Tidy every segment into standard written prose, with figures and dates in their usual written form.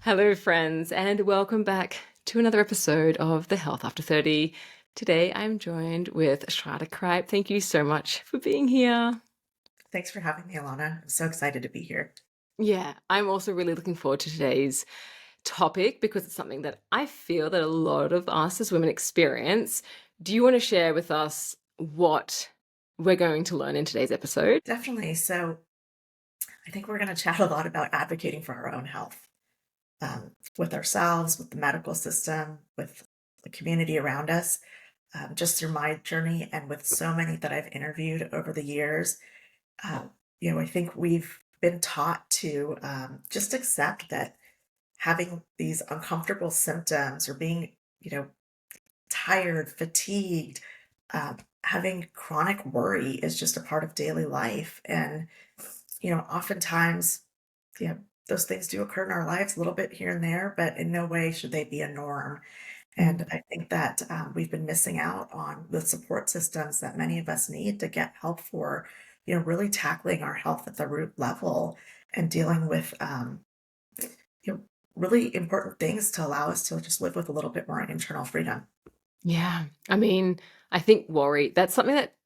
Hello, friends, and welcome back to another episode of The Health After 30. Today, I'm joined with Shradha Cripe. Thank you so much for being here. Thanks for having me, Alana. I'm so excited to be here. Yeah, I'm also really looking forward to today's topic because it's something that I feel that a lot of us as women experience. Do you want to share with us what we're going to learn in today's episode? Definitely. So, I think we're going to chat a lot about advocating for our own health with ourselves, with the medical system, with the community around us. Just through my journey and with so many that I've interviewed over the years, um, I think we've been taught to just accept that having these uncomfortable symptoms or being, you know, tired, fatigued, having chronic worry is just a part of daily life. And, oftentimes, you know, those things do occur in our lives a little bit here and there, but in no way should they be a norm. And Mm. I think that we've been missing out on the support systems that many of us need to get help for, really tackling our health at the root level and dealing with, you know, really important things to allow us to just live with a little bit more internal freedom. Yeah, I mean, I think worry, that's something that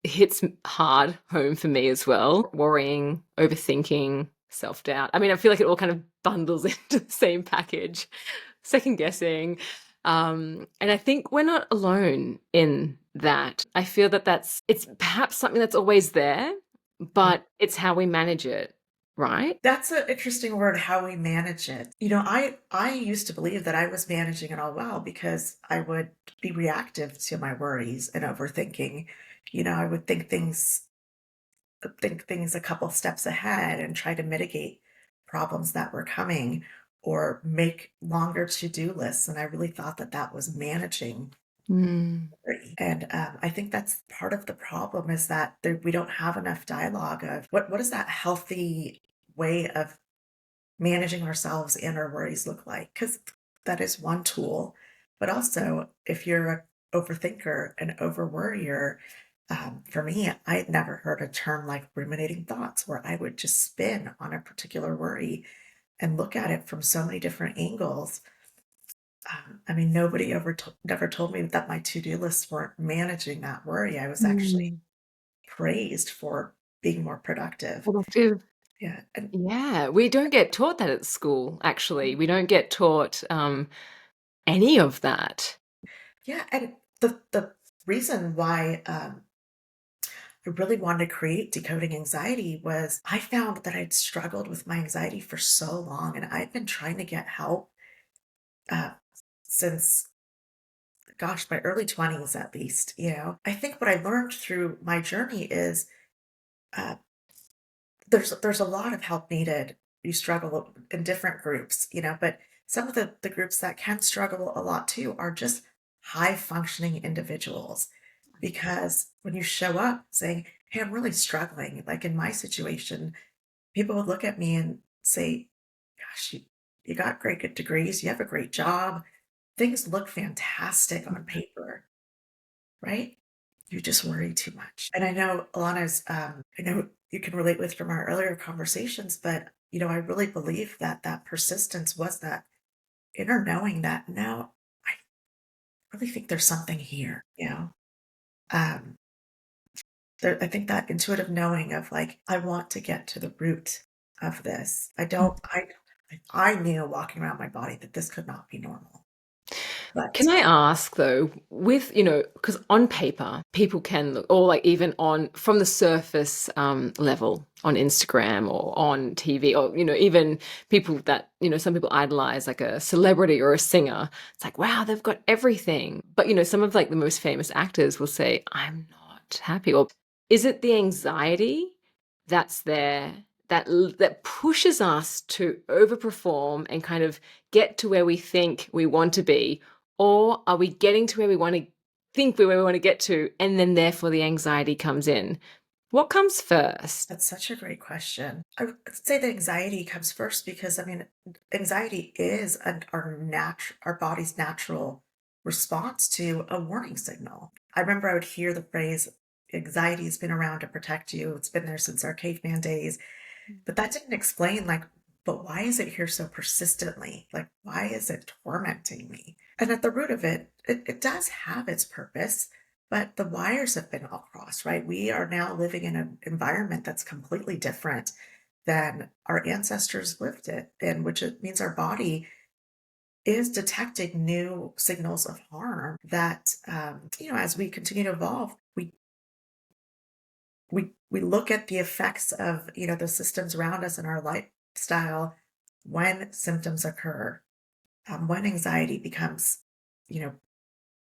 hits hard home for me as well. Worrying, overthinking, self-doubt. I mean, I feel like it all kind of bundles into the same package, second guessing. And I think we're not alone in that. I feel that it's perhaps something that's always there, but it's how we manage it, right? That's an interesting word, how we manage it. I used to believe that I was managing it all well because I would be reactive to my worries and overthinking. I would think things a couple steps ahead and try to mitigate problems that were coming or make longer to-do lists. And I really thought that that was managing Mm. worry. And I think that's part of the problem is that we don't have enough dialogue of what is that healthy way of managing ourselves and our worries look like? Because that is one tool. But also, if you're a overthinker and over worrier, for me, I had never heard a term like ruminating thoughts, where I would just spin on a particular worry and look at it from so many different angles. I mean, nobody never told me that my to-do lists weren't managing that worry. I was actually Mm. praised for being more productive. Productive. Yeah, and Yeah, we don't get taught that at school, actually. We don't get taught any of that. yeah, and the reason why I really wanted to create Decoding Anxiety was I found that I'd struggled with my anxiety for so long, and I'd been trying to get help uh, since, gosh, my early 20s at least. I think what I learned through my journey is uh, there's a lot of help needed. You struggle in different groups, but some of the groups that can struggle a lot too are just high functioning individuals. Because when you show up saying, "Hey, I'm really struggling," like in my situation, people would look at me and say, "Gosh, you got great good degrees, you have a great job, things look fantastic on paper, right? You just worry too much." And I know Alana's, I know you can relate with from our earlier conversations, but I really believe that that persistence was that inner knowing that no, I really think there's something here. Um, I think that intuitive knowing of like, I want to get to the root of this. I don't, I knew walking around my body that this could not be normal. But Can I ask though, with, because on paper, people can look, or like even on from the surface level on Instagram or on TV, or, even people that, some people idolize like a celebrity or a singer. It's like, wow, they've got everything. But, some of like the most famous actors will say, I'm not happy. Or is it the anxiety that's there that pushes us to overperform and kind of get to where we think we want to be? Or are we getting to where we want to where we want to get to, and then therefore the anxiety comes in? What comes first? that's such a great question. I would say the anxiety comes first because I mean, anxiety is our body's natural response to a warning signal. I remember I would hear the phrase, "Anxiety has been around to protect you. It's been there since our caveman days." But that didn't explain like but why is it here so persistently? Like, why is it tormenting me? And at the root of it, it does have its purpose, but the wires have been all crossed, right? We are now living in an environment that's completely different than our ancestors lived it in, which it means our body is detecting new signals of harm that, as we continue to evolve, we look at the effects of, the systems around us and our lifestyle when symptoms occur, when anxiety becomes, you know,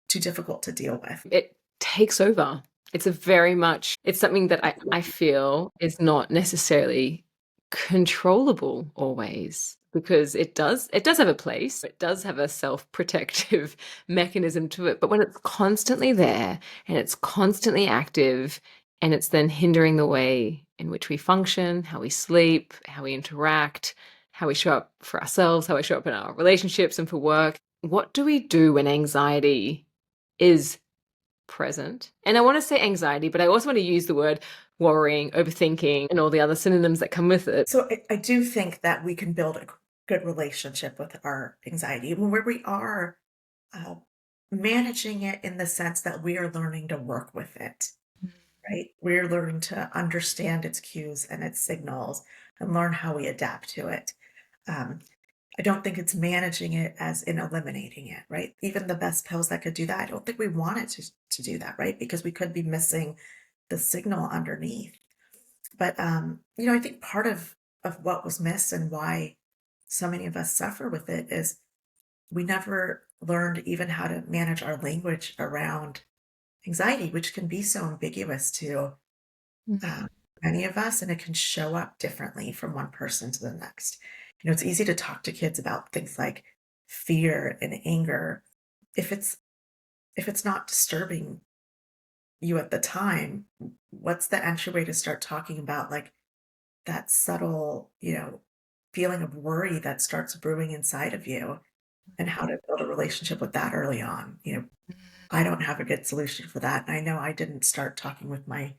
too difficult to deal with. It takes over. It's a very much it's something that I feel is not necessarily controllable always, because it does have a place. It does have a self-protective mechanism to it, but when it's constantly there and it's constantly active and it's then hindering the way in which we function, how we sleep, how we interact, how we show up for ourselves, how we show up in our relationships and for work, what do we do when anxiety is present? And I want to say anxiety, but I also want to use the word worrying, overthinking, and all the other synonyms that come with it. So I do think that we can build a good relationship with our anxiety where we are uh, managing it in the sense that we are learning to work with it, right? We're learning to understand its cues and its signals and learn how we adapt to it. Um, I don't think it's managing it as in eliminating it, right? Even the best pills that could do that, I don't think we want it to do that, right? Because we could be missing the signal underneath. But I think part of what was missed and why so many of us suffer with it is we never learned even how to manage our language around anxiety, which can be so ambiguous to Mm. uh, many of us, and it can show up differently from one person to the next. It's easy to talk to kids about things like fear and anger. If it's not disturbing you at the time, what's the entryway to start talking about like that subtle, feeling of worry that starts brewing inside of you and how to build a relationship with that early on? I don't have a good solution for that. And I know I didn't start talking with my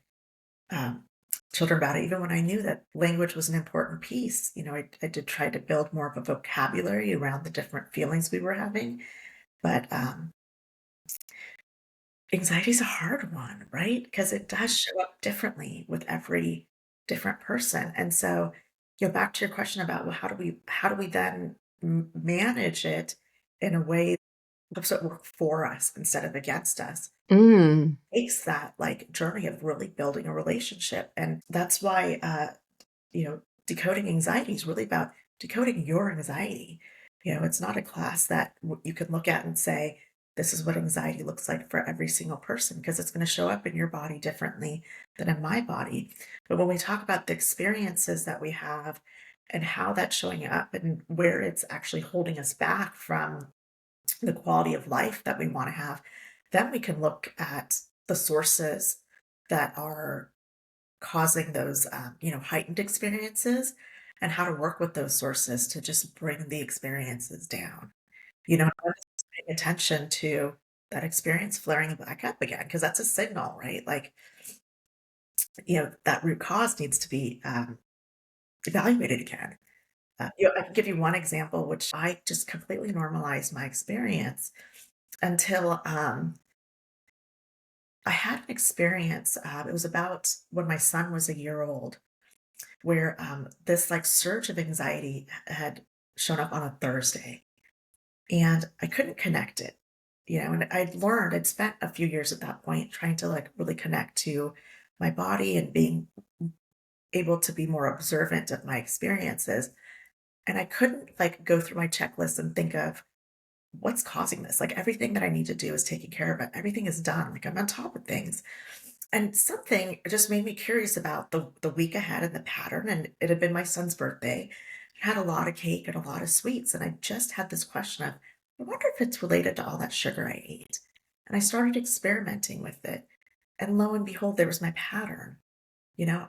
um, children about it, even when I knew that language was an important piece. I did try to build more of a vocabulary around the different feelings we were having, but anxiety is a hard one, right? Because it does show up differently with every different person. And so, back to your question about, well, how do we then manage it in a way that helps it work for us instead of against us? Mm. Takes that like journey of really building a relationship, and that's why decoding anxiety is really about decoding your anxiety. It's not a class that you can look at and say, this is what anxiety looks like for every single person, because it's going to show up in your body differently than in my body. But when we talk about the experiences that we have and how that's showing up and where it's actually holding us back from the quality of life that we want to have, then we can look at the sources that are causing those, heightened experiences and how to work with those sources to just bring the experiences down. Not just paying attention to that experience flaring back up again, because that's a signal, right? Like, that root cause needs to be evaluated again. I can give you one example, which I just completely normalized my experience until I had an experience. It was about when my son was a year old, where this like surge of anxiety had shown up on a Thursday, and I couldn't connect it. And I'd spent a few years at that point trying to like really connect to my body and being able to be more observant of my experiences. And I couldn't like go through my checklist and think of what's causing this. Like everything that I need to do is taken care of. It. Everything is done. Like I'm on top of things. And something just made me curious about the week ahead and the pattern. And it had been my son's birthday. I had a lot of cake and a lot of sweets. And I just had this question of, I wonder if it's related to all that sugar I ate. And I started experimenting with it. And lo and behold, there was my pattern.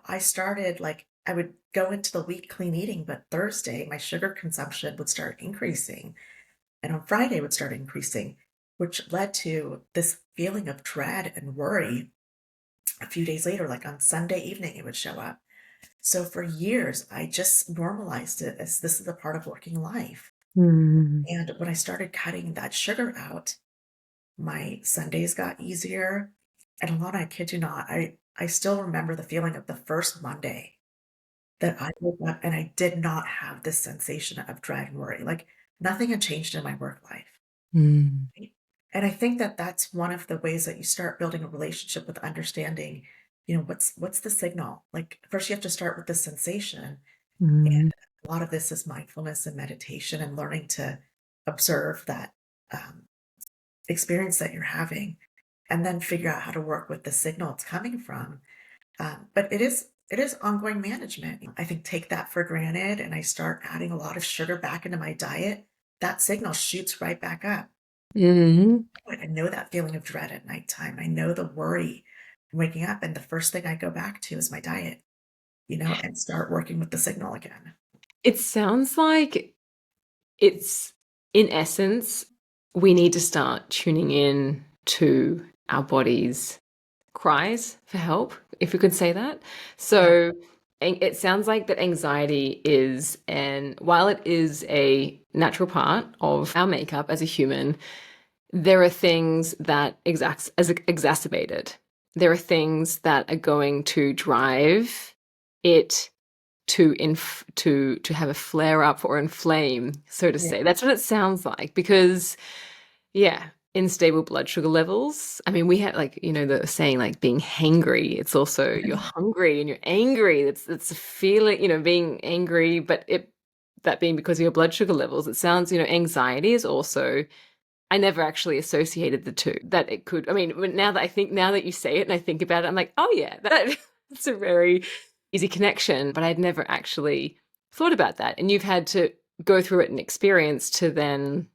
I started like I would go into the week clean eating, but Thursday my sugar consumption would start increasing. And on Friday would start increasing, which led to this feeling of dread and worry a few days later, like on Sunday evening, it would show up. So for years, I just normalized it as this is a part of working life. Mm. And when I started cutting that sugar out, my Sundays got easier. And Alana, I kid you not, I still remember the feeling of the first Monday that I woke up and I did not have this sensation of dread and worry. Like nothing had changed in my work life. Mm. Right? And I think that that's one of the ways that you start building a relationship with understanding, what's the signal? Like first you have to start with the sensation. Mm. And a lot of this is mindfulness and meditation and learning to observe that um, experience that you're having and then figure out how to work with the signal it's coming from. But it is ongoing management. I think take that for granted and I start adding a lot of sugar back into my diet, that signal shoots right back up. Mhm. I know that feeling of dread at nighttime. I know the worry waking up, and the first thing I go back to is my diet, and start working with the signal again. It sounds like it's in essence, we need to start tuning in to our body's cries for help, if we could say that. Yeah. So it sounds like that anxiety is, and while it is a natural part of our makeup as a human, there are things that exacerbate it. There are things that are going to drive it to have a flare up or inflame, so to Yeah. say. That's what it sounds like because yeah, unstable blood sugar levels. I mean, we have like, the saying like being hangry. It's also you're hungry and you're angry. It's a feeling, being angry, but that being because of your blood sugar levels. It sounds, anxiety is also I never actually associated the two. That it could. I mean, now that you say it and I think about it, I'm like, oh yeah, that's a very easy connection. But I'd never actually thought about that. And you've had to go through it and experience to then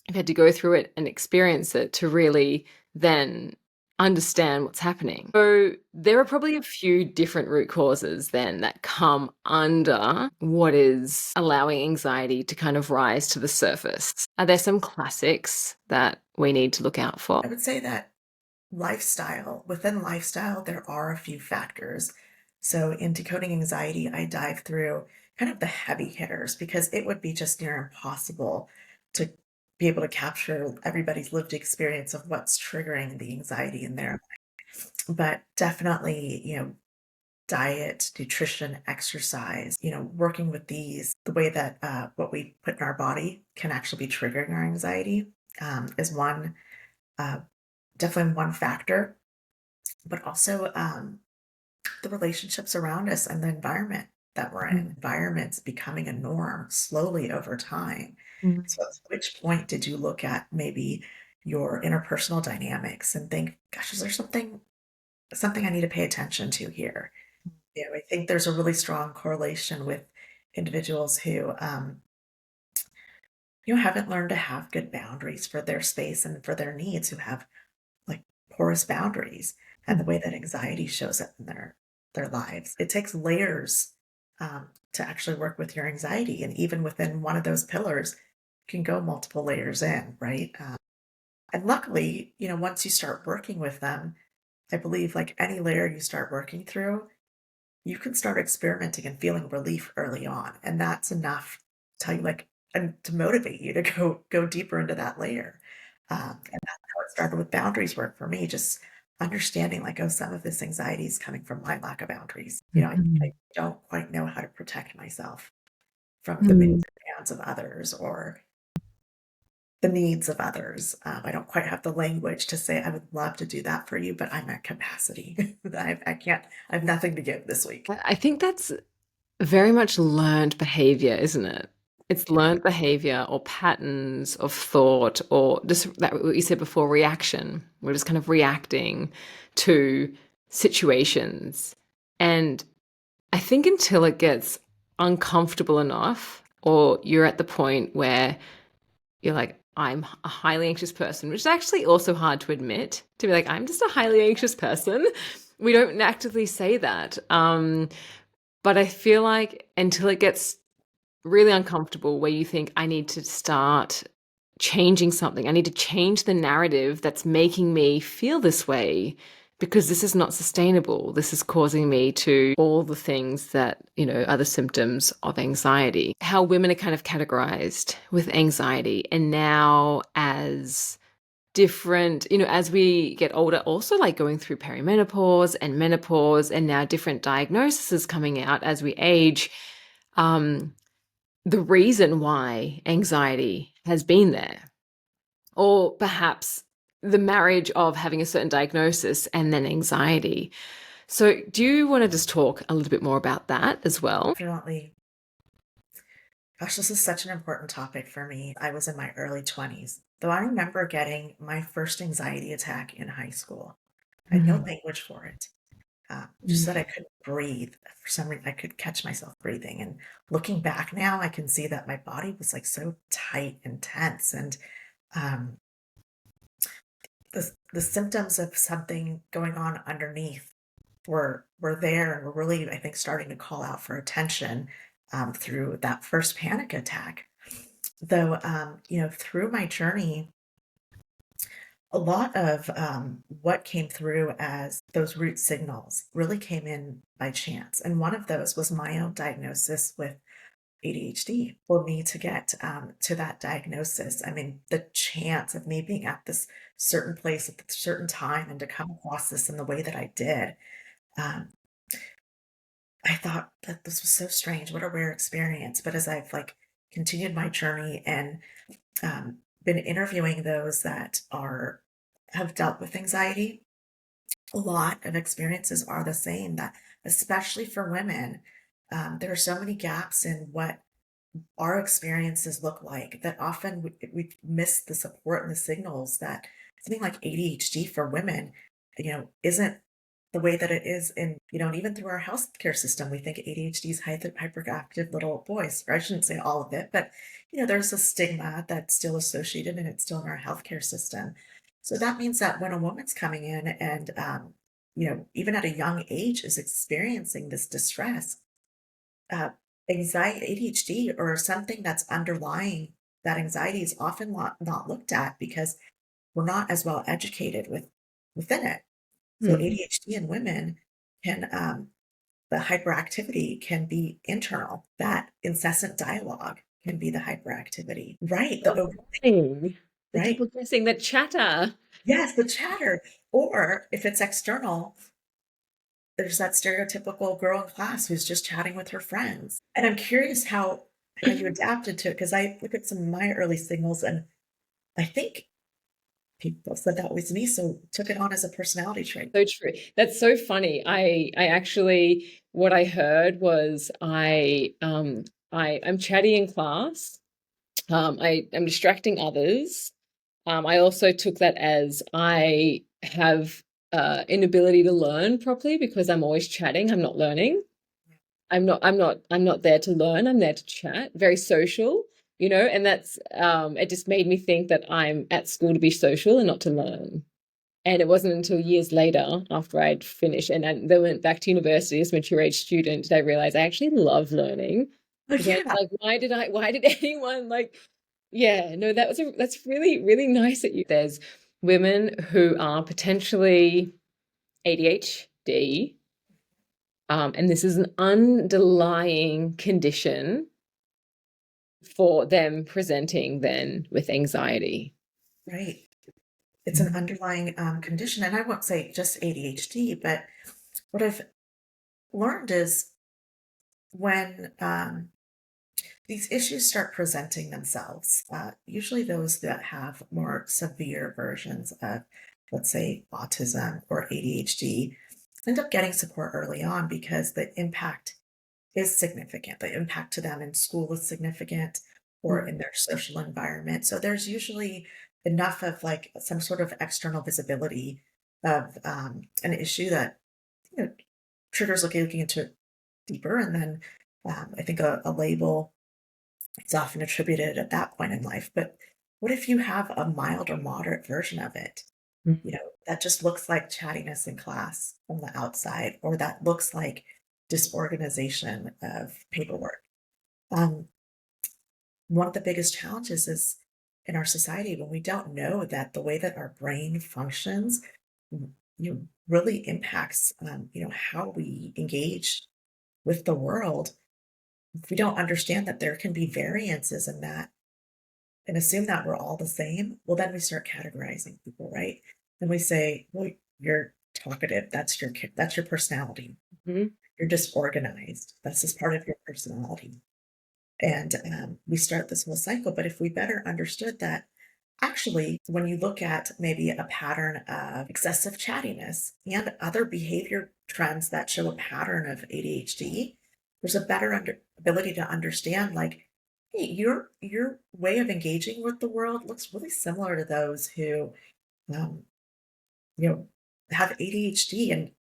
you've had to go through it and experience it to really then understand what's happening. So there are probably a few different root causes then that come under what is allowing anxiety to kind of rise to the surface. Are there some classics that we need to look out for? I would say that within lifestyle, there are a few factors. So in decoding anxiety, I dive through kind of the heavy hitters because it would be just near impossible to be able to capture everybody's lived experience of what's triggering the anxiety in there. But definitely, diet, nutrition, exercise, working with these, the way that what we put in our body can actually be triggering our anxiety is uh, definitely one factor, but also the relationships around us and the environment that we're in. Environments becoming a norm slowly over time. Mhm. So, at which point did you look at maybe your interpersonal dynamics and think, "Gosh, is there something I need to pay attention to here?" I think there's a really strong correlation with individuals who, haven't learned to have good boundaries for their space and for their needs, who have like porous boundaries, and the way that anxiety shows up in their lives. It takes layers to actually work with your anxiety, and even within one of those pillars, can go multiple layers in, right? And luckily, once you start working with them, I believe like any layer you start working through, you can start experimenting and feeling relief early on, and that's enough to tell you like and to motivate you to go deeper into that layer. And that's how it started with boundaries work for me, just understanding like, oh, some of this anxiety is coming from my lack of boundaries. I Mhm. don't quite know how to protect myself from the Mhm. demands of others or the needs of others. I don't quite have the language to say I would love to do that for you, but I'm at capacity. I can't. I have nothing to give this week. I think that's very much learned behavior, isn't it? It's learned behavior or patterns of thought or just that what you said before, reaction. We're just kind of reacting to situations. And I think until it gets uncomfortable enough, or you're at the point where you're like, I'm a highly anxious person, which is actually also hard to admit, to be like, I'm just a highly anxious person. We don't actively say that. But I feel like until it gets really uncomfortable, where you think, I need to start changing something, I need to change the narrative that's making me feel this way, because this is not sustainable. This is causing me to all the things that, are the symptoms of anxiety. How women are kind of categorized with anxiety. And now as different, as we get older, also like going through perimenopause and menopause, and now different diagnoses coming out as we age. The reason why anxiety has been there, or perhaps the marriage of having a certain diagnosis and then anxiety. So, do you want to just talk a little bit more about that as well? Definitely. Gosh, this is such an important topic for me. I was in my early 20s, though I remember getting my first anxiety attack in high school. I had no Mm, language for it. Just that mm, I couldn't breathe. For some reason, I could catch myself breathing. And looking back now, I can see that my body was like so tight and tense. And um, the symptoms of something going on underneath were there and were really, I think, starting to call out for attention through that first panic attack. Though, through my journey, a lot of what came through as those root signals really came in by chance. And one of those was my own diagnosis with ADHD. For me to get to that diagnosis, I mean, the chance of me being at this certain place at this certain time and to come across this in the way that I did, um, I thought that this was so strange. What a rare experience. But as I've like continued my journey and been interviewing those that are have dealt with anxiety, a lot of experiences are the same. That especially for women, there are so many gaps in what our experiences look like that often we miss the support and the signals that something like ADHD for women, isn't the way that it is in, and even through our healthcare system, we think ADHD is hyperactive little boys, or I shouldn't say all of it, but there's a stigma that's still associated and it's still in our healthcare system. So that means that when a woman's coming in and, even at a young age is experiencing this distress, uh, anxiety, ADHD, or something that's underlying that anxiety is often not looked at because we're not as well educated within it. So mm. ADHD in women can the hyperactivity can be internal. That incessant dialogue can be the hyperactivity. Right. The The guessing, the right. double guessing, the chatter. Yes, the chatter. Or if it's external, there's that stereotypical girl in class who's just chatting with her friends. And I'm curious how you adapted to it because I look at some of my early signals and I think people said that was me, so took it on as a personality trait. So true. That's so funny. I actually, what I heard was I'm chatty in class. I am distracting others. I also took that as I have inability to learn properly because I'm always chatting. I'm not learning. I'm not there to learn. I'm there to chat. Very social, and that's it just made me think that I'm at school to be social and not to learn. And it wasn't until years later, after I'd finished and then went back to university as a mature age student, did I realize I actually love learning. Oh, Because yeah. like, why did anyone like, yeah, no, that's really, really nice that you, there's women who are potentially ADHD, and this is an underlying condition for them presenting then with anxiety. Right. It's an underlying condition. And I won't say just ADHD, but what I've learned is when these issues start presenting themselves, usually those that have more severe versions of, let's say, autism or ADHD, end up getting support early on because the impact is significant. The impact to them in school is significant or Mm. in their social environment. So there's usually enough of like some sort of external visibility of an issue that you know, triggers looking into it deeper. And then I think a label is often attributed at that point in life. But what if you have a mild or moderate version of it? That just looks like chattiness in class from the outside, or that looks like disorganization of paperwork. Um, One of the biggest challenges is in our society when we don't know that the way that our brain functions really impacts, how we engage with the world. If we don't understand that there can be variances in that and assume that we're all the same, well, then we start categorizing people, right? Then we say, well, you're talkative. That's your personality. Mhm. You're disorganized. That's just part of your personality. And we start this whole cycle. But if we better understood that, actually, when you look at maybe a pattern of excessive chattiness and other behavior trends that show a pattern of ADHD, there's a better ability to understand, like, hey, your way of engaging with the world looks really similar to those who, um, you know, have ADHD, and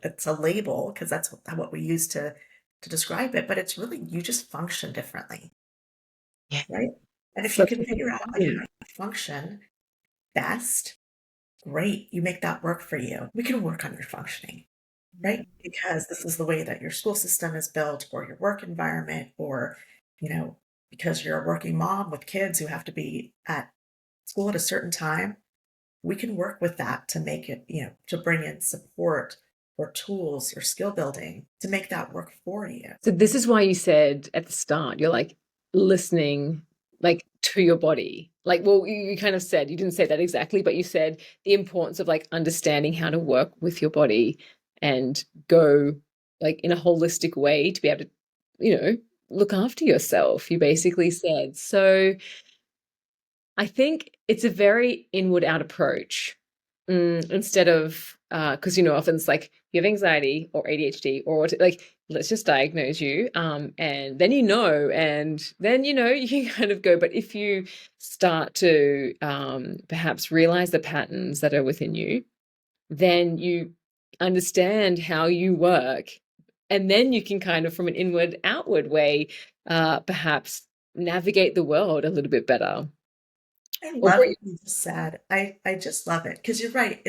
it's a label because that's what we use to describe it, but it's really you just function differently, Yeah. right? And if you Such can a good figure out like how point. you function best, great, you make that work for you. We can work on your functioning, right? Because this is the way that your school system is built, or your work environment, or, you know, because you're a working mom with kids who have to be at school at a certain time, we can work with that to make it, to bring in support or tools or skill building to make that work for you. So this is why you said at the start, you're like listening like to your body. Like, well, you kind of said, you didn't say that exactly, but you said the importance of like understanding how to work with your body and go like in a holistic way to be able to, look after yourself, you basically said. So I think it's a very inward out approach, instead of because often it's like you have anxiety or ADHD or like let's just diagnose you, and then and then you can kind of go. But if you start to perhaps realize the patterns that are within you, then you understand how you work, and then you can kind of from an inward outward way perhaps navigate the world a little bit better. I Or love what you just said. I just love it because you're right.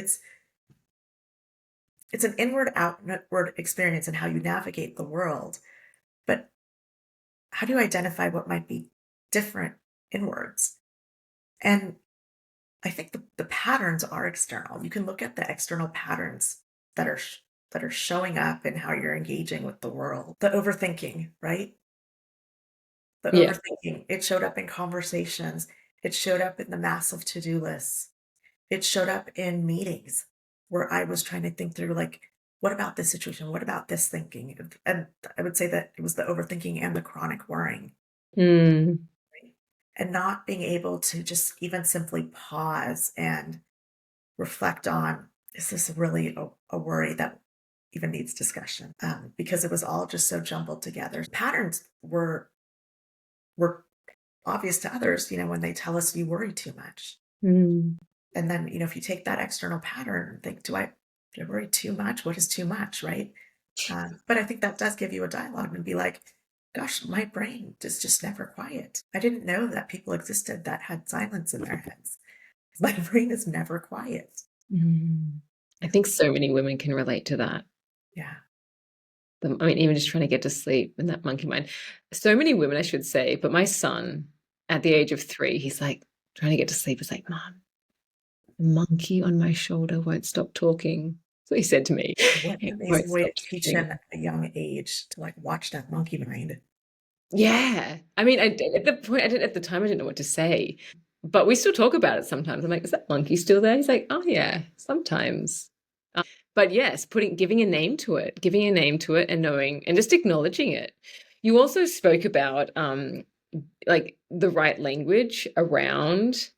It's an inward outward experience and how you navigate the world. But how do you identify what might be different inwards? And I think the patterns are external. You can look at the external patterns that that are showing up in how you're engaging with the world. The overthinking, right? The yeah. overthinking. It showed up in conversations. It showed up in the massive to-do lists. It showed up in meetings where I was trying to think through, like, what about this situation? What about this thinking? And I would say that it was the overthinking and the chronic worrying, Mm, right? And not being able to just even simply pause and reflect on, is this really a worry that even needs discussion? Because it was all just so jumbled together. Patterns were obvious to others, when they tell us you worry too much. mm, And then, if you take that external pattern and think, do I worry too much? What is too much? Right. But I think that does give you a dialogue and be like, gosh, my brain is just never quiet. I didn't know that people existed that had silence in their heads. My brain is never quiet. mm. I Yeah. think so many women can relate to that. Yeah. I mean, even just trying to get to sleep in that monkey mind. So many women, I should say, but my son, at the age of 3, he's like trying to get to sleep. He's like, Mom, the monkey on my shoulder won't stop talking. That's what he said to me. What an It won't amazing way stop to teach talking. him at a young age to like watch that monkey mind. Yeah. I mean, at the point, at the time, I didn't know what to say, but we still talk about it sometimes. I'm like, is that monkey still there? He's like, oh, yeah, sometimes. But yes, giving a name to it and knowing and just acknowledging it. You also spoke about like the right language around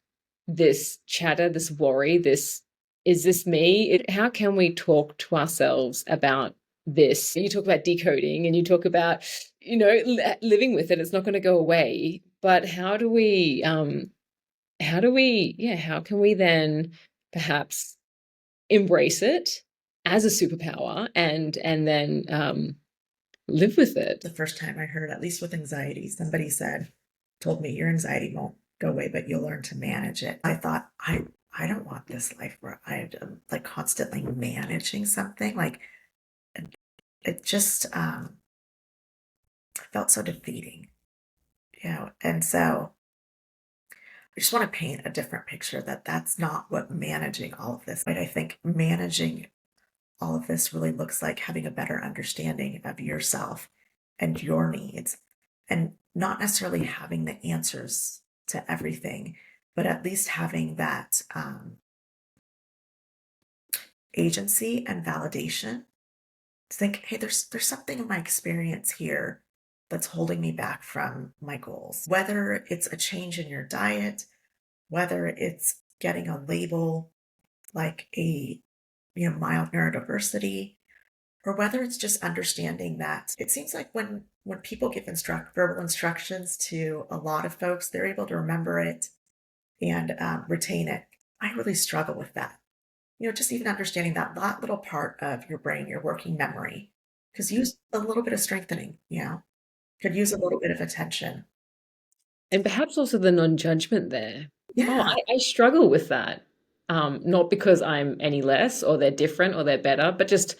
this chatter, this worry, this is this me? How can we talk to ourselves about this? You talk about decoding and you talk about, living with it. It's not going to go away. But how can we then perhaps embrace it as a superpower and then live with it? The first time I heard, at least with anxiety, somebody told me, your anxiety won't go away, but you'll learn to manage it. I thought, I don't want this life where I'm like constantly managing something. Like it just felt so defeating, And so I just want to paint a different picture that that's not what managing all of this. Right? I think managing all of this really looks like having a better understanding of yourself and your needs, and not necessarily having the answers to everything, but at least having that agency and validation to think, hey, there's something in my experience here that's holding me back from my goals. Whether it's a change in your diet, whether it's getting a label like a mild neurodiversity, or whether it's just understanding that it seems like when people give verbal instructions to a lot of folks, they're able to remember it and retain it. I really struggle with that. Just even understanding that little part of your brain, your working memory, because use a little bit of strengthening. Could use a little bit of attention. And perhaps also the non-judgment there. Oh, Yeah, I struggle with that. Not because I'm any less or they're different or they're better, but just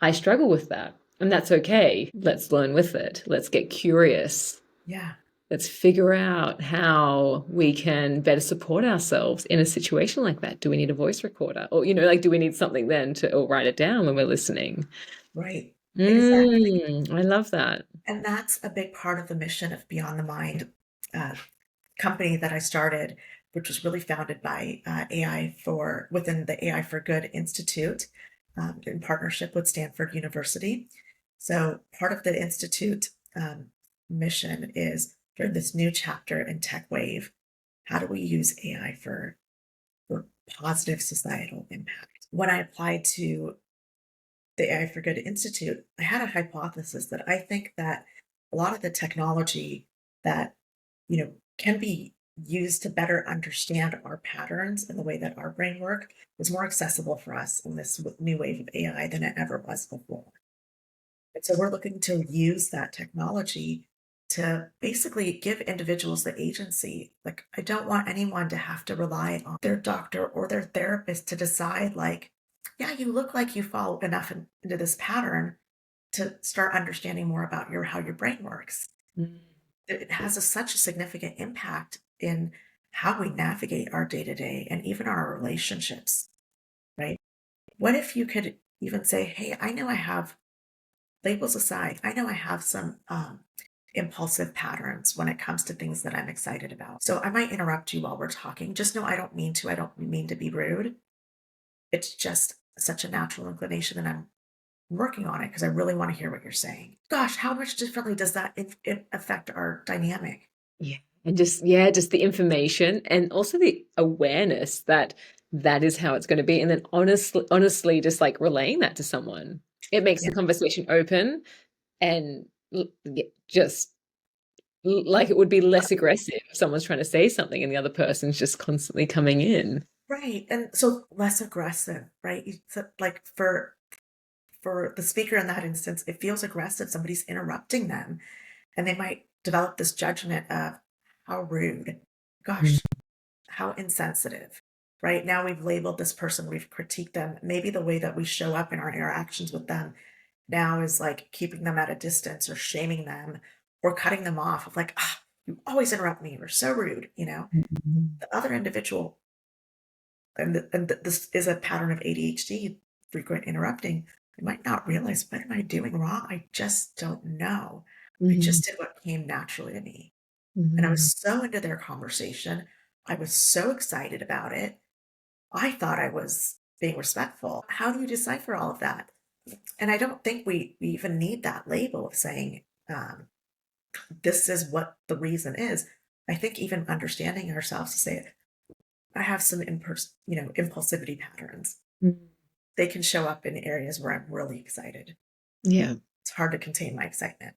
I struggle with that. And that's okay. Let's learn with it. Let's get curious. yeah, Let's figure out how we can better support ourselves in a situation like that. Do we need a voice recorder? Or, like, do we need something then to or write it down when we're listening? right, exactly. I love that. And that's a big part of the mission of Beyond the Mind uh, company that I started, which was really founded by AI for within the AI for Good Institute in partnership with Stanford University. So part of the institute mission is during this new chapter in Tech Wave, how do we use AI for positive societal impact? When I applied to the AI for Good Institute, I had a hypothesis that I think that a lot of the technology that, can be used to better understand our patterns and the way that our brain work is more accessible for us in this new wave of AI than it ever was before. And so we're looking to use that technology to basically give individuals the agency. Like, I don't want anyone to have to rely on their doctor or their therapist to decide, like, yeah, you look like you fall enough into this pattern to start understanding more about how your brain works. Mm. It has such a significant impact in how we navigate our day to day and even our relationships, right? What if you could even say, hey, I know I have labels aside, I know I have some impulsive patterns when it comes to things that I'm excited about. So I might interrupt you while we're talking. Just know I don't mean to. I don't mean to be rude. It's just such a natural inclination, and I'm working on it because I really want to hear what you're saying. Gosh, how much differently does that affect our dynamic? Yeah. And just the information and also the awareness that that is how it's going to be. And then honestly, just like relaying that to someone, it makes Yeah, the conversation open and just like it would be less aggressive if someone's trying to say something and the other person's just constantly coming in. right. And so less aggressive, right? Like for the speaker in that instance, it feels aggressive. Somebody's interrupting them, and they might develop this judgment of how rude. Mm. Gosh, how insensitive. Right now, we've labeled this person, we've critiqued them. Maybe the way that we show up in our interactions with them now is like keeping them at a distance or shaming them or cutting them off of like, ah, you always interrupt me. You're so rude. Mhm. The other individual, this is a pattern of ADHD, frequent interrupting. I might not realize, what am I doing wrong? I just don't know. I Mhm. just did what came naturally to me. And I Mhm. was so into their conversation. I was so excited about it. I thought I was being respectful. How do you decipher all of that? And I don't think we even need that label of saying, um, this is what the reason is. I think even understanding ourselves to say, I have some impulsivity patterns. Mm. They can show up in areas where I'm really excited. Yeah. It's hard to contain my excitement.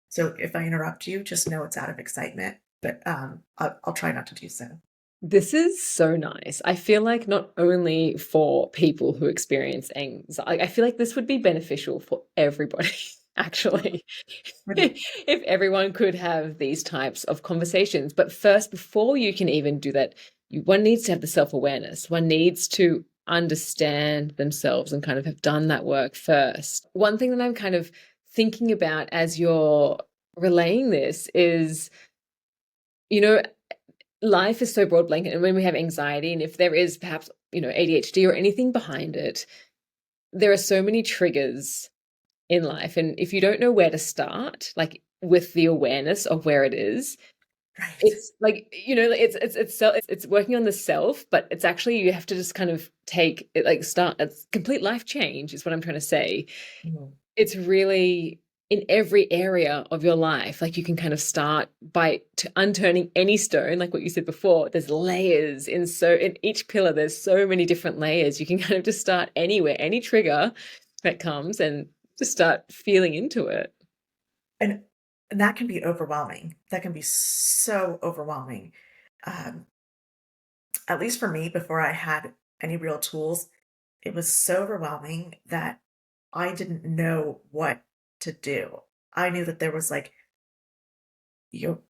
So if I interrupt you, just know it's out of excitement, but I'll try not to do so. This is so nice. I feel like not only for people who experience anxiety, I feel like this would be beneficial for everybody, actually. Really. If everyone could have these types of conversations. But first, before you can even do that, one needs to have the self-awareness. One needs to understand themselves and kind of have done that work first. One thing that I'm kind of thinking about as you're relaying this is, you know, life is so broad blanket, and when we have anxiety, and if there is perhaps, ADHD or anything behind it, there are so many triggers in life. And if you don't know where to start, like with the awareness of where it is, Right. it's like, it's working on the self, but it's actually, you have to just kind of take it, like start, it's complete life change is what I'm trying to say. Mhm. It's really in every area of your life. Like you can kind of start by unturning any stone, like what you said before. There's layers in each pillar. There's so many different layers. You can kind of just start anywhere, any trigger that comes, and just start feeling into it. And that can be overwhelming. That can be so overwhelming. Um, at least for me, before I had any real tools, it was so overwhelming that I didn't know what to do. I knew that there was like, you know,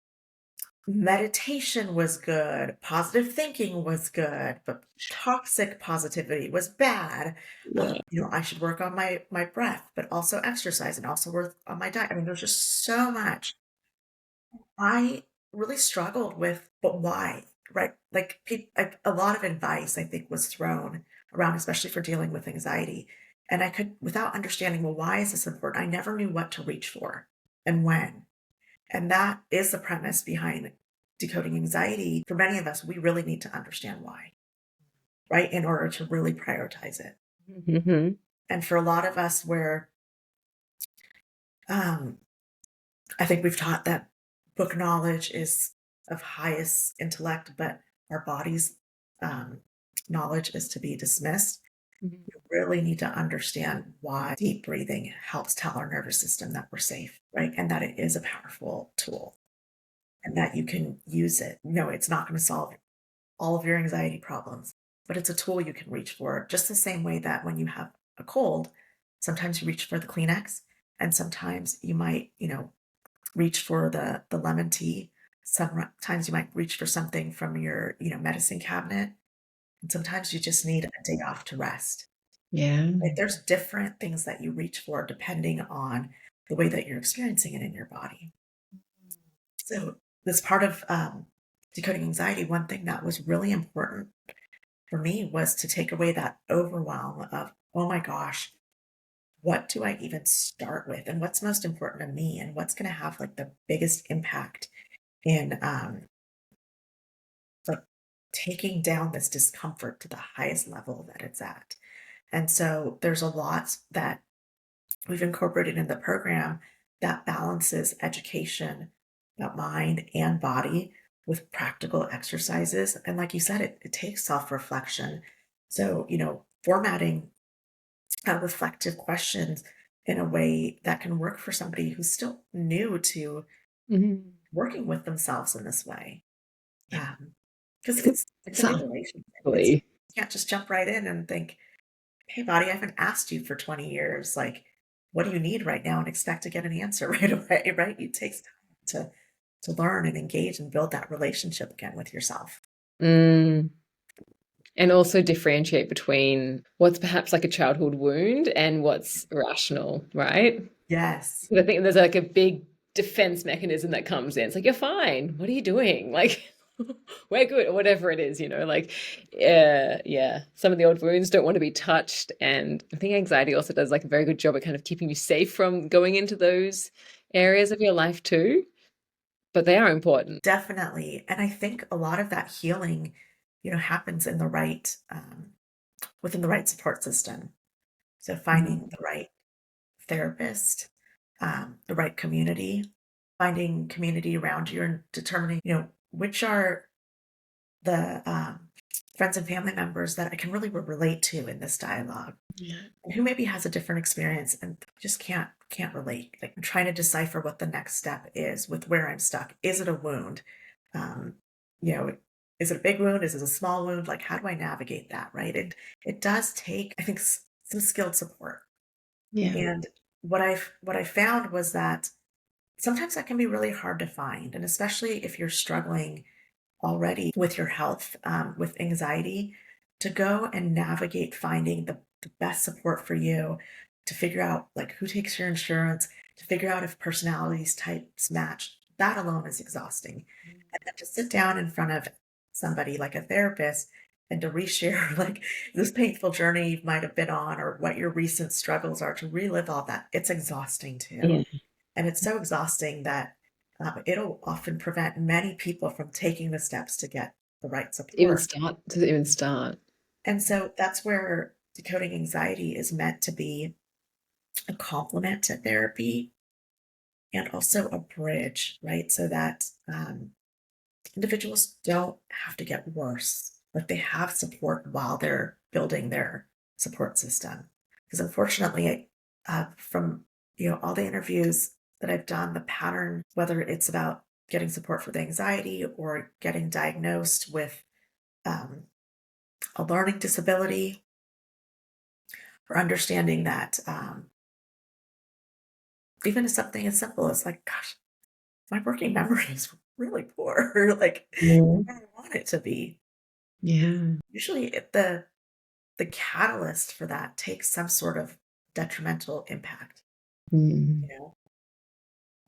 meditation was good, positive thinking was good, but toxic positivity was bad. Yeah. I should work on my breath, but also exercise and also work on my diet. I mean, there's just so much. I really struggled with, but why? Right? Like, a lot of advice I think was thrown around, especially for dealing with anxiety. And I could, without understanding, well, why is this important? I never knew what to reach for and when. And that is the premise behind decoding anxiety. For many of us, we really need to understand why, right? In order to really prioritize it. Hmm. And for a lot of us, where um, I think we've taught that book knowledge is of highest intellect, but our body's um, knowledge is to be dismissed. We really need to understand why deep breathing helps tell our nervous system that we're safe, right? And that it is a powerful tool and that you can use it. No, it's not going to solve all of your anxiety problems, but it's a tool you can reach for just the same way that when you have a cold, sometimes you reach for the Kleenex and sometimes you might, reach for the lemon tea. Sometimes you might reach for something from your, medicine cabinet. And sometimes you just need a day off to rest. Yeah. Like there's different things that you reach for depending on the way that you're experiencing it in your body. So this part of decoding anxiety, one thing that was really important for me was to take away that overwhelm of, oh my gosh, what do I even start with? And what's most important to me? And what's going to have like the biggest impact in like taking down this discomfort to the highest level that it's at. And so there's a lot that we've incorporated in the program that balances education about mind and body with practical exercises. And like you said, it takes self reflection. So, formatting reflective questions in a way that can work for somebody who's still new to Hmm. working with themselves in this way. Because it's a new relationship. Exactly. You can't just jump right in and think, "Hey, body, I haven't asked you for 20 years. Like, what do you need right now?" and expect to get an answer right away, right? It takes time to learn and engage and build that relationship again with yourself. Mm. And also differentiate between what's perhaps like a childhood wound and what's rational, right? Yes, 'Cause I think there's like a big defense mechanism that comes in. It's like, you're fine. What are you doing? Like, we're good, or whatever it is, like, yeah. Some of the old wounds don't want to be touched. And I think anxiety also does like a very good job at kind of keeping you safe from going into those areas of your life too. But they are important. definitely. And I think a lot of that healing, happens in the right within the right support system. So finding Mhm. the right therapist, the right community, finding community around you and determining, which are the friends and family members that I can really relate to in this dialogue, Yeah. and who maybe has a different experience and just can't relate. Like I'm trying to decipher what the next step is with where I'm stuck. Is it a wound? Um, you know, is it a big wound? Is it a small wound? Like how do I navigate that? Right? It does take, I think, some skilled support. Yeah. And what I found was that sometimes that can be really hard to find, and especially if you're struggling already with your health, with anxiety, to go and navigate finding the best support for you, to figure out like who takes your insurance, to figure out if personalities types match. that alone is exhausting. And then to sit down in front of somebody like a therapist and to reshare like this painful journey you might have been on or what your recent struggles are, to relive all that, it's exhausting too. Yeah. And it's so exhausting that it'll often prevent many people from taking the steps to get the right support. To even start. And so that's where decoding anxiety is meant to be a complement to therapy and also a bridge, right? So that individuals don't have to get worse. Like they have support while they're building their support system. Because unfortunately, from all the interviews that I've done, the pattern, whether it's about getting support for the anxiety or getting diagnosed with um, a learning disability, or understanding that even as something as simple as like, gosh, my working memory is really poor, like Yeah. I don't want it to be. Yeah. Usually, the catalyst for that takes some sort of detrimental impact. Mm. You know,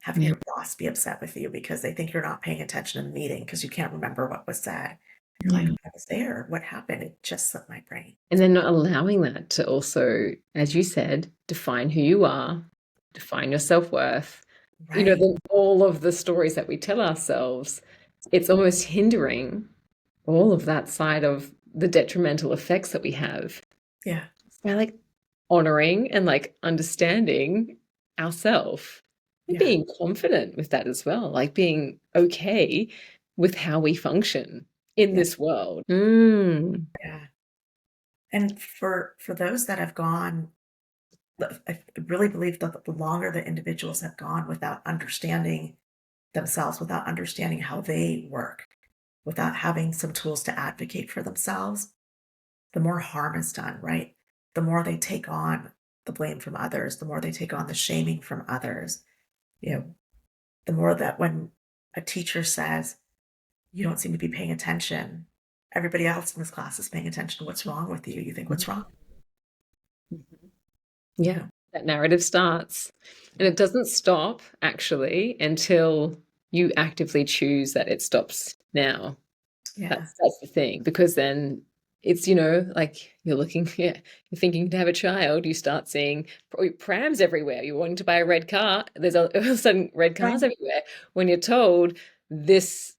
having Yeah. your boss be upset with you because they think you're not paying attention in the meeting because you can't remember what was said. You're like, Yeah. I was there. What happened? It just slipped my brain. And then not allowing that to also, as you said, define who you are, define your self-worth. Right. All of the stories that we tell ourselves, it's almost hindering all of that side of the detrimental effects that we have Yeah. by like honoring and like understanding ourself and Yeah. being confident with that as well, like being okay with how we function in Yeah. this world. Mm. Yeah. And for those that have gone, I really believe that the longer the individuals have gone without understanding themselves, without understanding how they work, without having some tools to advocate for themselves, the more harm is done, right? The more they take on the blame from others, the more they take on the shaming from others. You know, the more that when a teacher says, you don't seem to be paying attention, everybody else in this class is paying attention. What's wrong with you? You think, what's wrong? You Yeah, know? that narrative starts. And it doesn't stop actually until you actively choose that it stops now. Yeah. That's the thing. Because then it's, like you're looking, yeah, you're thinking to have a child, you start seeing prams everywhere. You're wanting to buy a red car, there's all of a sudden red Right. cars everywhere. When you're told this,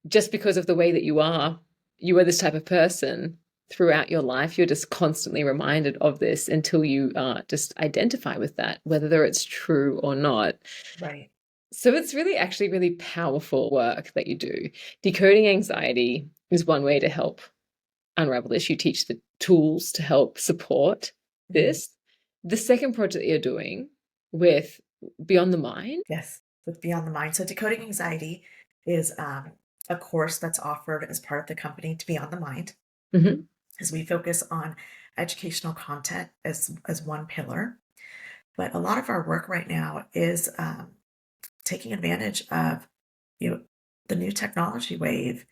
just because of the way that you are this type of person throughout your life, you're just constantly reminded of this until you just identify with that, whether it's true or not. Right. So it's really actually really powerful work that you do. Decoding anxiety is one way to help unravel this. You teach the tools to help support Mhm. this. The second project that you're doing with Beyond the Mind. Yes. With Beyond the Mind. So decoding anxiety is a course that's offered as part of the company to Beyond the Mind, Mhm. as we focus on educational content as one pillar. But a lot of our work right now is taking advantage of you know the new technology wave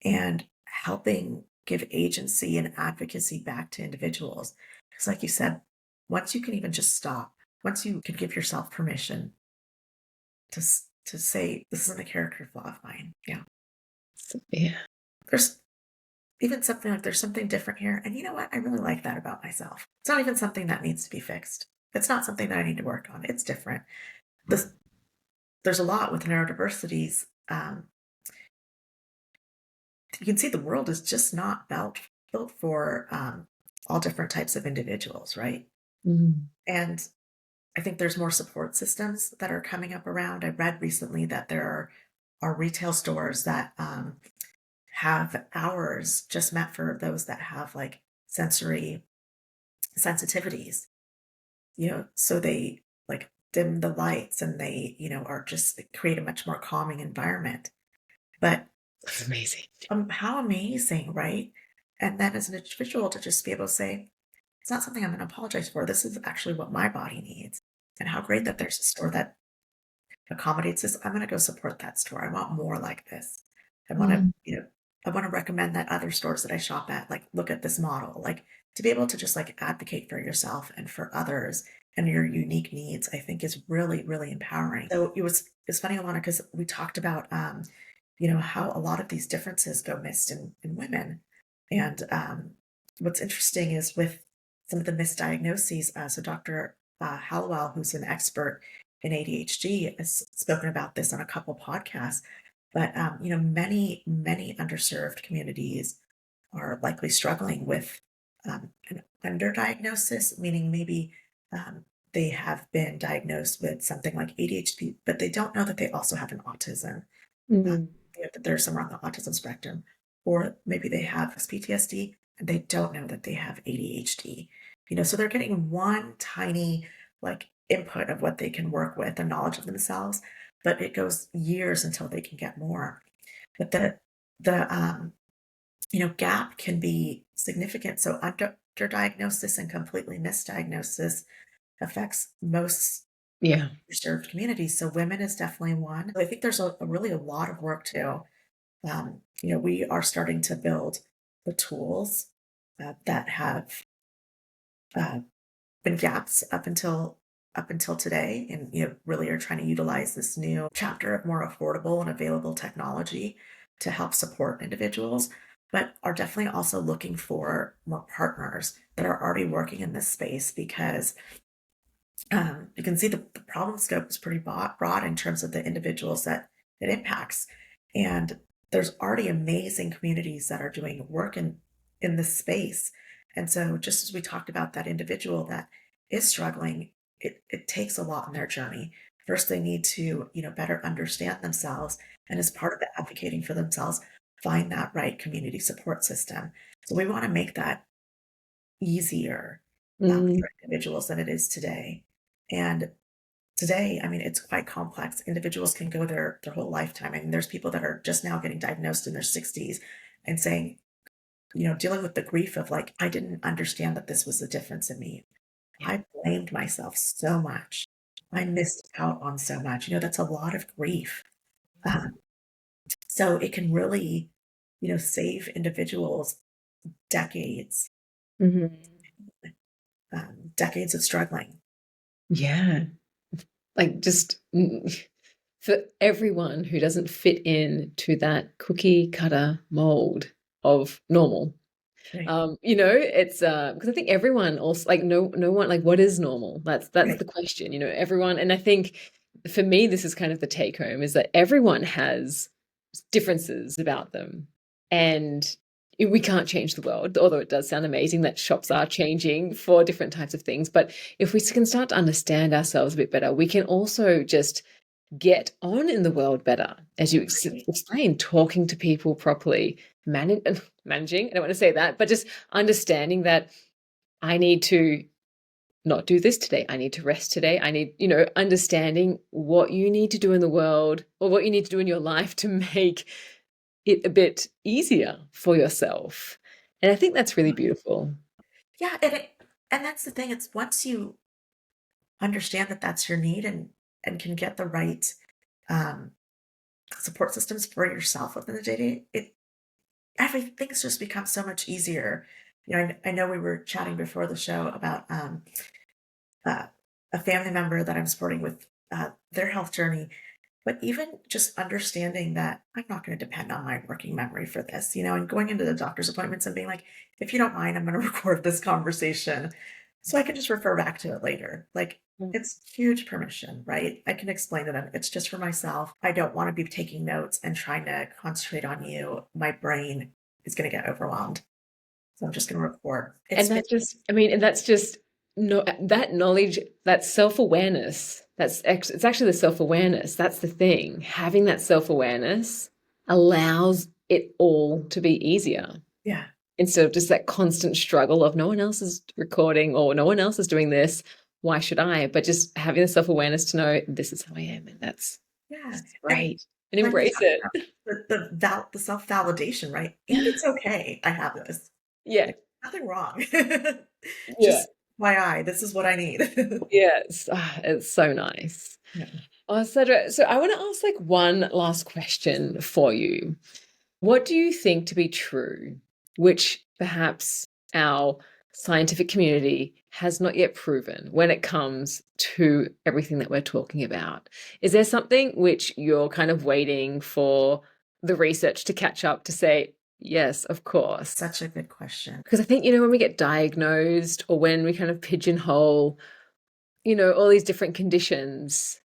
and helping give agency and advocacy back to individuals. Because, like you said, once you can even just stop, once you can give yourself permission to say this isn't a character flaw of mine. Yeah, So, yeah. there's even something like there's something different here, and you know what? I really like that about myself. It's not even something that needs to be fixed. It's not something that I need to work on. It's different. This There's a lot with neurodiversities. You can see the world is just not built for all different types of individuals, right? Mm. And I think there's more support systems that are coming up around. I read recently that are retail stores that have hours just meant for those that have like sensory sensitivities, so they like dim the lights and they, are just create a much more calming environment. But That's amazing. how amazing, right? And then as an individual to just be able to say, it's not something I'm going to apologize for. This is actually what my body needs. And how great that there's a store that accommodates this. I'm going to go support that store. I want more like this. I want to, Mm. I want to recommend that other stores that I shop at, like, look at this model, like to be able to just like advocate for yourself and for others and your unique needs, I think is really, really empowering. So it's funny, Alana, because we talked about how a lot of these differences go missed in women. And what's interesting is with some of the misdiagnoses, so Dr. Hallowell, who's an expert in ADHD, has spoken about this on a couple podcasts. But many, many underserved communities are likely struggling with an underdiagnosis, meaning maybe they have been diagnosed with something like ADHD, but they don't know that they also have an autism, uh, Mm. that they're somewhere on the autism spectrum, or maybe they have PTSD and they don't know that they have ADHD. So they're getting one tiny input of what they can work with and knowledge of themselves, but it goes years until they can get more. But the gap can be significant. So underdiagnosis and completely misdiagnosis affects most Yeah. underserved communities. So women is definitely one. I think there's really a lot of work too. We are starting to build the tools that have uh, been gaps up until today, and really are trying to utilize this new chapter of more affordable and available technology to help support individuals, but are definitely also looking for more partners that are already working in this space because you can see the problem scope is pretty broad in terms of the individuals that it impacts. And there's already amazing communities that are doing work in this space. And so just as we talked about that individual that is struggling, it takes a lot in their journey. First, they need to, better understand themselves. And as part of the advocating for themselves, find that right community support system. So we want to make that easier Mm. for individuals than it is today. And today, I mean, it's quite complex. Individuals can go their whole lifetime. I mean, there's people that are just now getting diagnosed in their 60s and saying, dealing with the grief of I didn't understand that this was the difference in me. Yeah. I blamed myself so much. I missed out on so much. That's a lot of grief. Um, so it can really, save individuals decades, Mhm. decades of struggling. Yeah. Like just for everyone who doesn't fit in to that cookie cutter mold of normal. Right. It's because I think everyone also like no one like what is normal? That's Right. the question, everyone. And I think for me, this is kind of the take home is that everyone has differences about them. And we can't change the world, although it does sound amazing that shops are changing for different types of things. But if we can start to understand ourselves a bit better, we can also just get on in the world better, as you Right. explained, talking to people properly, managing. I don't want to say that, but just understanding that I need to not do this today. I need to rest today. I need, understanding what you need to do in the world or what you need to do in your life to make it a bit easier for yourself. And I think that's really beautiful. Yeah, and that's the thing. It's once you understand that that's your need and can get the right um, support systems for yourself within the day, it everything's just become so much easier. I know we were chatting before the show about uh, a family member that I'm supporting with their health journey. But even just understanding that I'm not going to depend on my working memory for this, and going into the doctor's appointments and being like, if you don't mind, I'm going to record this conversation so I can just refer back to it later. It's huge permission, right? I can explain to them. It's just for myself. I don't want to be taking notes and trying to concentrate on you. My brain is going to get overwhelmed. So I'm just going to record. And It's been, that just, I mean, and that's just no that knowledge, that self-awareness, it's actually the self-awareness. That's the thing. Having that self-awareness allows it all to be easier yeah, instead of just that constant struggle of no one else is recording or no one else is doing this. Why should I? But just having the self-awareness to know this is how I am, and that's yeah. And great. And like we embrace talked it. about the self-validation, right? And it's okay. I have this. Yeah. Like, nothing wrong. Yeah. Just FYI, this is what I need. Yes. It's so nice. Yeah. Oh, Cedra, so I want to ask like one last question for you. What do you think to be true, which perhaps our scientific community has not yet proven when it comes to everything that we're talking about? Is there something which you're kind of waiting for the research to catch up to say, yes, of course? Such a good question. Because I think, when we get diagnosed or when we kind of pigeonhole, all these different conditions,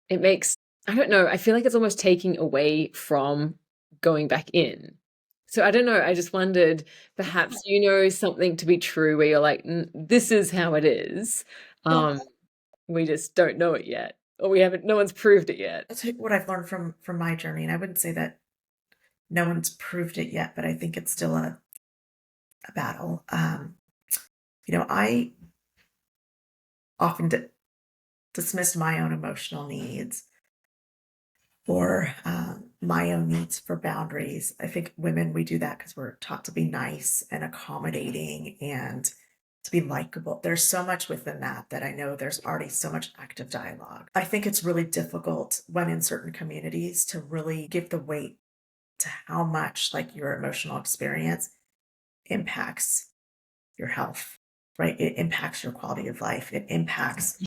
it makes, I don't know, I feel like it's almost taking away from going back in. So I don't know, I just wondered, perhaps something to be true where you're like, this is how it is. Well, We just don't know it yet, or no one's proved it yet. that's what I've learned from my journey, and I wouldn't say that no one's proved it yet, but I think it's still a battle. I often dismissed my own emotional needs or my own needs for boundaries. I think women, we do that because we're taught to be nice and accommodating and to be likable. There's so much within that I know there's already so much active dialogue. I think it's really difficult when in certain communities to really give the weight to how much like your emotional experience impacts your health, right? It impacts your quality of life. It impacts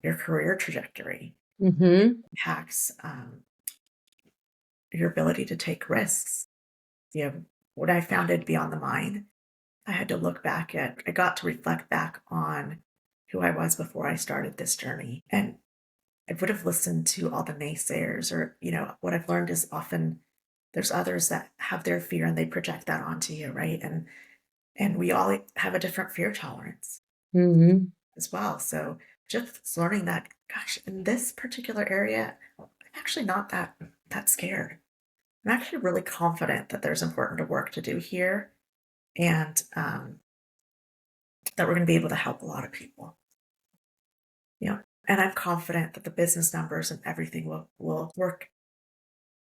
your career trajectory, Mm-hmm. impacts your ability to take risks. When I founded Beyond the Mind, I got to reflect back on who I was before I started this journey. And I would have listened to all the naysayers, or, what I've learned is often there's others that have their fear and they project that onto you, right? And we all have a different fear tolerance Mm-hmm. as well. So just learning that, gosh, in this particular area, I'm actually not that scared. I'm actually really confident that there's important work to do here, and that we're going to be able to help a lot of people. And I'm confident that the business numbers and everything will work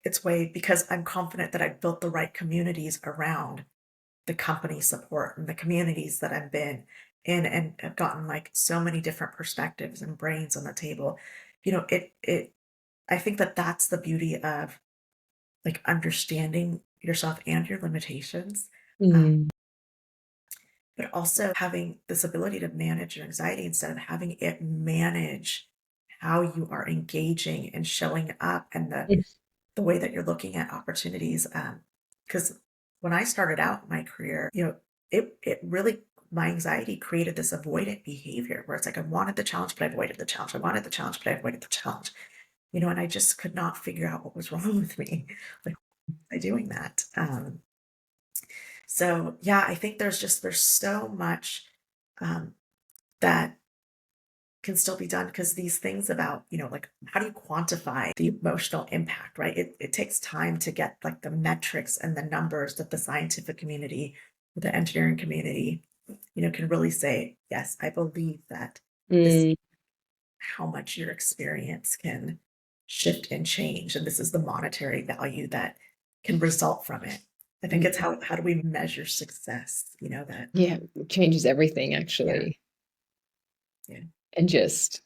its way because I'm confident that I've built the right communities around the company support and the communities that I've been in and have gotten like so many different perspectives and brains on the table. It I think that that's the beauty of like understanding yourself and your limitations, um, Mm-hmm. but also having this ability to manage your anxiety instead of having it manage how you are engaging and showing up and the way that you're looking at opportunities. Because when I started out my career, it really my anxiety created this avoidant behavior where it's like I wanted the challenge, but I avoided the challenge. I wanted the challenge, but I avoided the challenge. And I just could not figure out what was wrong with me, like by doing that. So yeah, I think there's so much um, that can still be done because these things about, like how do you quantify the emotional impact, right? It takes time to get like the metrics and the numbers that the scientific community, the engineering community, can really say, yes, I believe that this Mm. how much your experience can shift and change. And this is the monetary value that can result from it. I think it's how do we measure success? That Yeah, it changes everything yeah, actually. yeah. And just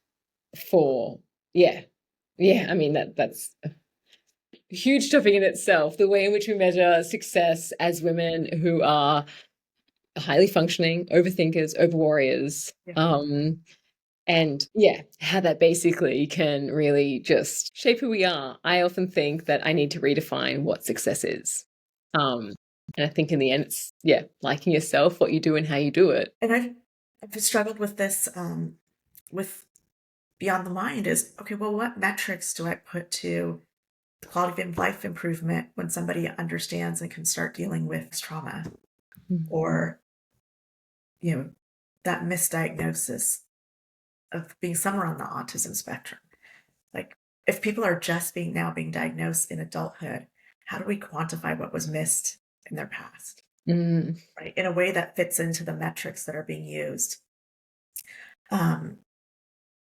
for, yeah, yeah, I mean, that's a huge topic in itself, the way in which we measure success as women who are highly functioning overthinkers, overwarriors. Yeah. And yeah, how that basically can really just shape who we are. I often think that I need to redefine what success is. Um, and I think in the end, it's, yeah, liking yourself, what you do, and how you do it. And I've struggled with this with Beyond the Mind is okay, well, what metrics do I put to the quality of life improvement when somebody understands and can start dealing with trauma Mm. or, you know, that misdiagnosis of being somewhere on the autism spectrum? Like, if people are just being diagnosed in adulthood, how do we quantify what was missed in their past, Mm. right? In a way that fits into the metrics that are being used um,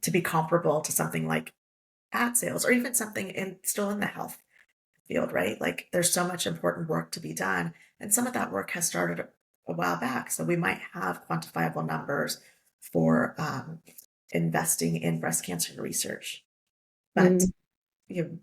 to be comparable to something like ad sales or even something still in the health field, right? Like there's so much important work to be done. And some of that work has started a while back. So we might have quantifiable numbers for investing in breast cancer research. But Mm. you know,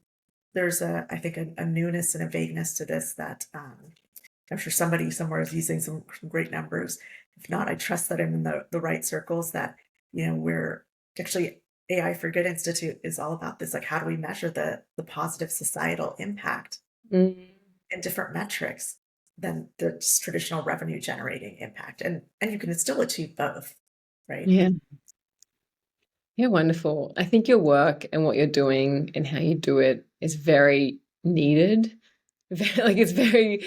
there's I think a newness and a vagueness to this that I'm sure somebody somewhere is using some great numbers. If not, I trust that I'm in the right circles, that, we're actually AI for Good Institute is all about this. Like, how do we measure the positive societal impact Mm, in different metrics than the traditional revenue generating impact? And you can still achieve both, right? yeah. Yeah, wonderful. I think your work and what you're doing and how you do it is very needed. Like it's very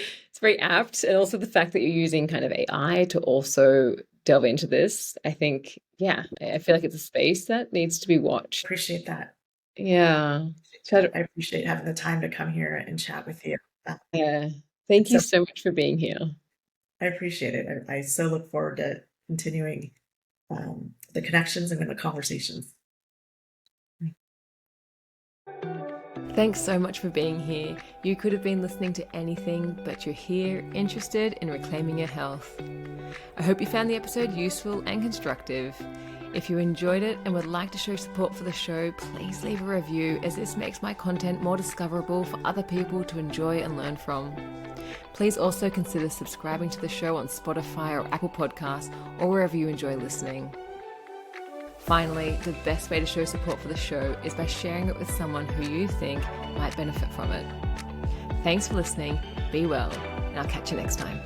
apt. And also the fact that you're using kind of AI to also delve into this, I think, yeah, I feel like it's a space that needs to be watched. Appreciate that. Yeah. Shad- I appreciate having the time to come here and chat with you. Yeah. Thank It's you so so much for being here. I appreciate it. I so look forward to continuing the connections and the conversations. Thanks so much for being here. You could have been listening to anything, but you're here, interested in reclaiming your health. I hope you found the episode useful and constructive. If you enjoyed it and would like to show support for the show, please leave a review, as this makes my content more discoverable for other people to enjoy and learn from. Please also consider subscribing to the show on Spotify or Apple Podcasts, or wherever you enjoy listening. Finally, the best way to show support for the show is by sharing it with someone who you think might benefit from it. Thanks for listening, be well, and I'll catch you next time.